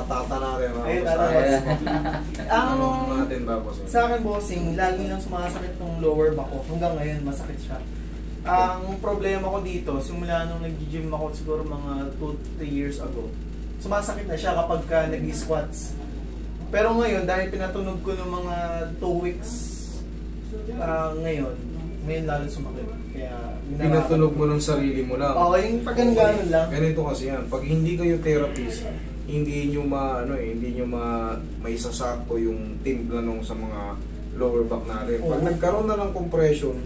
tata natin. Ayun, tata. Ang natin tapos. sa akin, bossing, lagi nang sumasakit tong lower back ko. Hanggang ngayon, masakit siya. Ang problema ko dito, simula nung nag-gym ako siguro mga 2-3 years ago, sumasakit na siya kapag ka nag-squats. Pero ngayon, dahil pinatunog ko ng mga 2 weeks, ngayon lalo sumakit. Kaya, pinatunog mo ng sarili mo lang. Oo, yung pag gano'n lang. Ganito kasi yan. Pag hindi kayo therapist, hindi nyo maisasakto yung timbla nung sa mga lower back natin. Pag nagkaroon na ng compression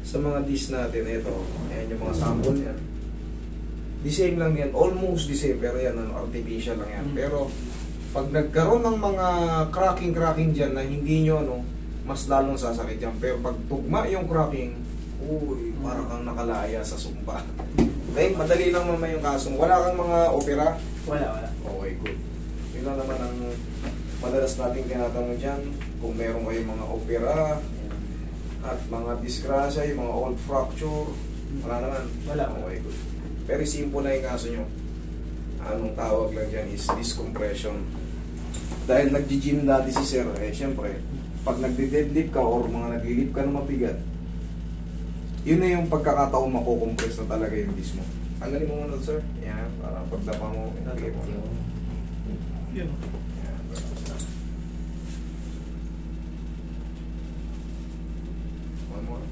sa mga disc natin, ito, ayan yung mga sample yan. The same lang yan, almost the same, pero yan, artificial lang yan. Pero, pag nagkaroon ng mga cracking dyan na hindi nyo, mas lalong sasakit yan. Pero pag tugma yung cracking, uy, parang kang nakalaya sa sumpa. Okay, madali lang naman yung kaso. Wala kang mga opera? Wala. Okay, good. Yun lang naman ang madalas nating tinatanong dyan. Kung meron kayong mga opera at mga disgrasya, yung mga old fracture, wala naman. Wala. Okay, good. Very simple na yung kaso nyo. Anong tawag lang dyan is discompression. Dahil nag-gym dati si Sir, syempre, pag nagde-deadlift ka or mga nag-lift ka ng mabigat, yun na yung pagkakataon makukompress na talaga yung disc mo. Tanggalin mo muna, Sir. Yan, para pagdapa mo, ilagay mo. Yun. Yan, one more.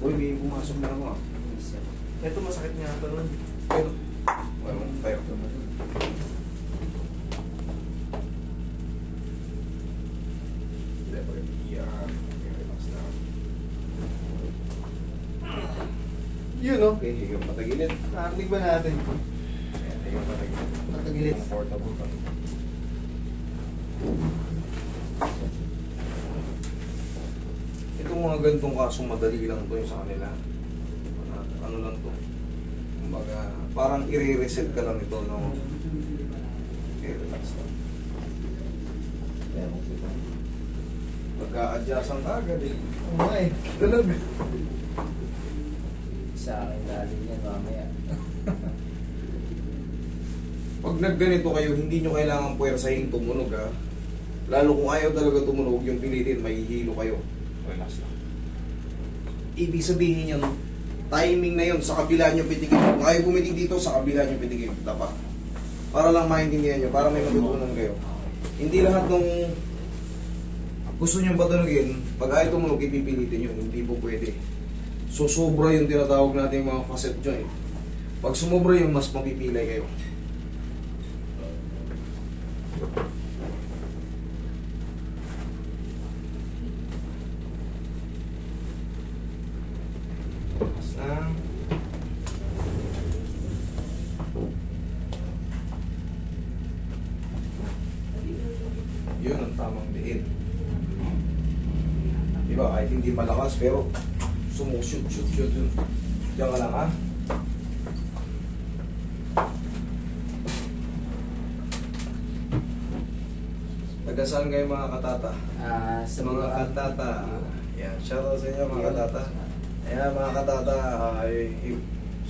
Uy, may pumasok na ako. Ito masakit nga ito nun. Pero, well, tayo. Yun, no? Okay, higang patagilid. Narinig ba natin? Ayan, higang patagilid. Patagilid. Comfortable ka. Itong mga ganitong kaso, madali lang to yung sa kanila. Ano lang to? Kumbaga, parang i-reset ka lang ito, no? Okay, relax lang. Pagka-adjustan ka agad eh. Okay. Dalag. Sa akin dali niya mamaya. Pag nagganito kayo, hindi nyo kailangan puwersahin tumunog, ha? Lalo kung ayaw talaga tumunog, yung pilitin, mahihilo kayo. Relax lang. Ibig sabihin yan, timing na yun, sa kabila nyo pitigin. Kung ayaw pumitig dito, sa kabila nyo pitigin. Dapat. Para lang maintindihan nyo, para may matutunan kayo. Hindi lahat ng gusto nyo patunogin, pag ayaw tumunog, ipipilitin nyo. Hindi po pwede. So, sobra yung tinatawag natin yung mga facet joint. Pag sumobra yung mas mapipilay kayo. Yun ang tamang diin. Diba, kahit hindi malakas pero sumushoot. Diyan ka lang, ha? Taga-saan kayo mga katata? Sa Mga katata. Yan, shoutout sa inyo mga katata. Ayan mga katata,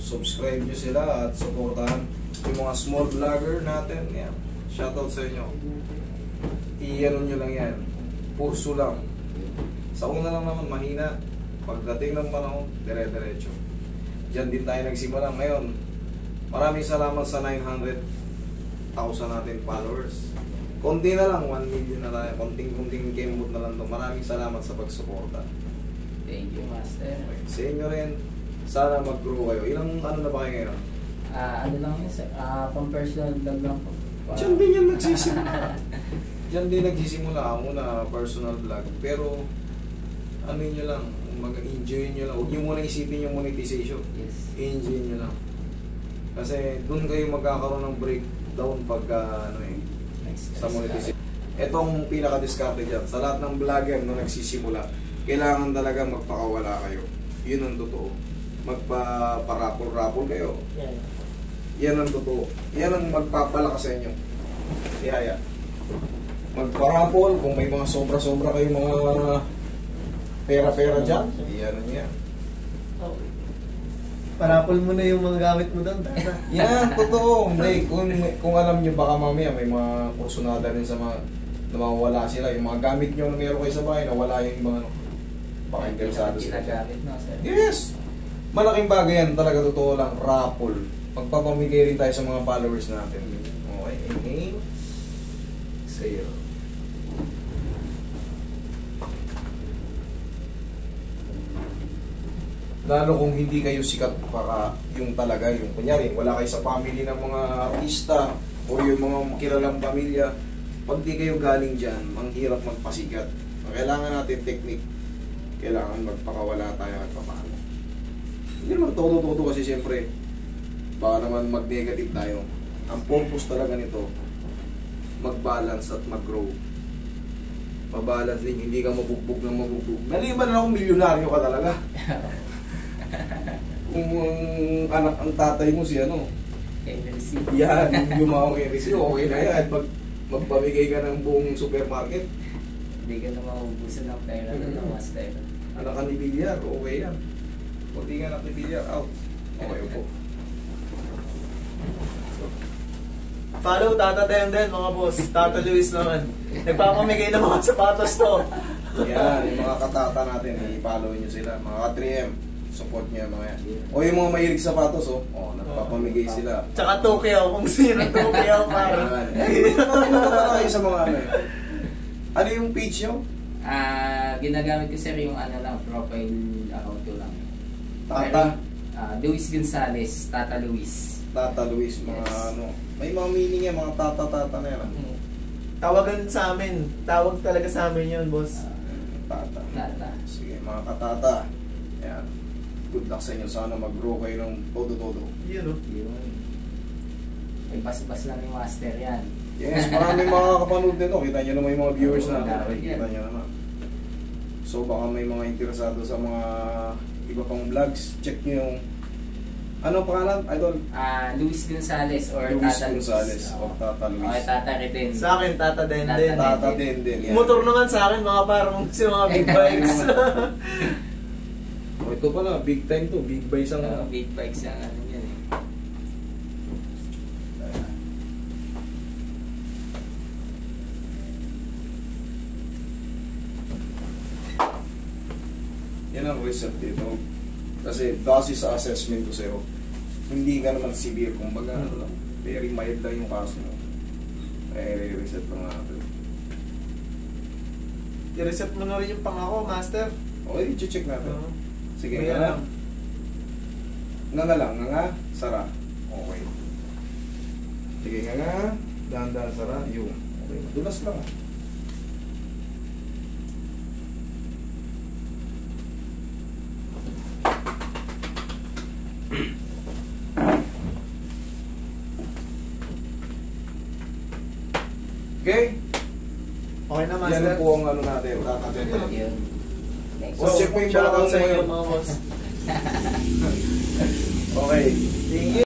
subscribe nyo sila at supportahan yung mga small vlogger natin. Yan, shoutout sa inyo. I-ano nyo lang yan. Purso lang. Sa una lang naman mahina. Pagdating ng panahon, dire-diretso. Diyan din tayo nagsimula. Ngayon, maraming salamat sa 900,000 natin followers. Konti na lang, 1 million na tayo. Konting-konting kemot na lang to. Maraming salamat sa pagsuporta. Thank you, Master. Okay. Sa inyo rin, sana mag-grow kayo. Ilang ano na ba kayo ngayon? Ano lang yun, sir? Pang-personal vlog lang po. Diyan din yan nagsisimula. Diyan din nagsisimula. Muna personal vlog. Pero, ano nyo lang, mag-enjoy nyo lang. Huwag nyo muna isipin yung monetization. Yes. Enjoy nyo lang. Kasi doon kayo magkakaroon ng breakdown pagka sa monetization. Itong pinaka-discarte dyan. Sa lahat ng vlogger na nagsisimula, kailangan talaga magpakawala kayo. Yun ang totoo. Magpa-rapol-rapol kayo. Yan ang totoo. Yan ang magpapalakas sa inyo. Ihaya. magparapol kung may mga sobra-sobra kayong mga pera-pera dyan. Iyan yan. Parapol mo na yung mga gamit mo doon. Yan, totoo. Hindi, kung alam nyo, baka mamaya may mga kursunada rin sa mga na mawawala sila. Yung mga gamit nyo na meron kayo sa bahay, nawala yung mga baka interesado sila. Ginagamit na, sir. Yes! Malaking bagay yan, talaga totoo lang. Raffle. Magpapamigay rin tayo sa mga followers natin. Okay, inhale. Exhale. Lalo kung hindi kayo sikat para yung talaga, yung kunyari, wala kayo sa family ng mga artista o yung mga kilalang pamilya, pag di kayo galing dyan, ang hirap magpasikat. Kailangan natin technique. Kailangan magpakawala tayo at paano. Hindi naman todo-todo kasi siyempre, baka naman mag-negative tayo. Ang purpose talaga nito, mag-balance at mag-grow. Mabalance din, hindi ka mabugbog ng mabugbog. Maliban na kung milyonaryo ka talaga. Kung anak ang tatay mo si ano, NLC. yan, yung mga NLC, okay na yan. Pag magpamigay ka ng buong supermarket, Hindi ka na maubusan ng pera ng master. anak ka ni Bilyar, okay yan. Kung di ka anak ni Bilyar, out. Okay po. Follow Tata Denden mga boss. Tata Luis naman. Nagpapamigay ng mga sapatos to. Yan, yung mga katata natin, i-follow nyo sila. Mga ka-3M, support nyo yung mga yan. O yung mga mahilig sapatos, nagpapamigay sila. Tsaka Tokyo, kung sino Tokyo para. Tayo sa mga ano. Ano yung page nyo? Ginagamit ko, sir, yung ano lang, profile account ko lang. Tata. Luis Gonzales, Tata Luis. Tata Luis, mga Yes. ano. May mga meaning yan, mga tata-tata na yan. Tawagan sa amin. Tawag talaga sa amin yun, boss. Tata. Tata. Sige, mga katata. Yan. Good luck sa inyo. Sana mag-grow kayo ng todo-todo. Yun, oh. Yun. May bas-bas lang yung master yan. Yes, maraming mga kapanood nito. Kita nyo naman yung mga viewers natin. Oo, Kita nyo naman. So baka may mga interesado sa mga iba pang vlogs. Check nyo yung ano pangalan, idol? Luis Gonzales or Luis Tata Gonzales Luis. o Tata Luis. Okay, Tata Reden. Sa akin, Tata Denden. Tata Denden. Yan. Motor naman sa akin, mga parang si mga big bikes. Oh, ito pala, big time to. Big bikes ang Big bikes ang ano yan eh. yan ang result dito. Kasi base sa assessment ko sa'yo, hindi ka naman severe. Kumbaga, ano lang, very mild lang yung kaso mo. Reset lang natin. I-reset mo na rin yung pangako, master. Okay, i-check natin. Oo. Sige, Kaya nga lang. nga lang, nga, sara. Okay. Sige, nga, dahan-dahan, sara, yung. Okay, madulas lang. Okay? Okay na, Yan master. po ang ano natin, tatatin. Yun. Next. So, check mo yung shoutout balakang sa mo inyo, yun. mga boss. Okay. Thank you.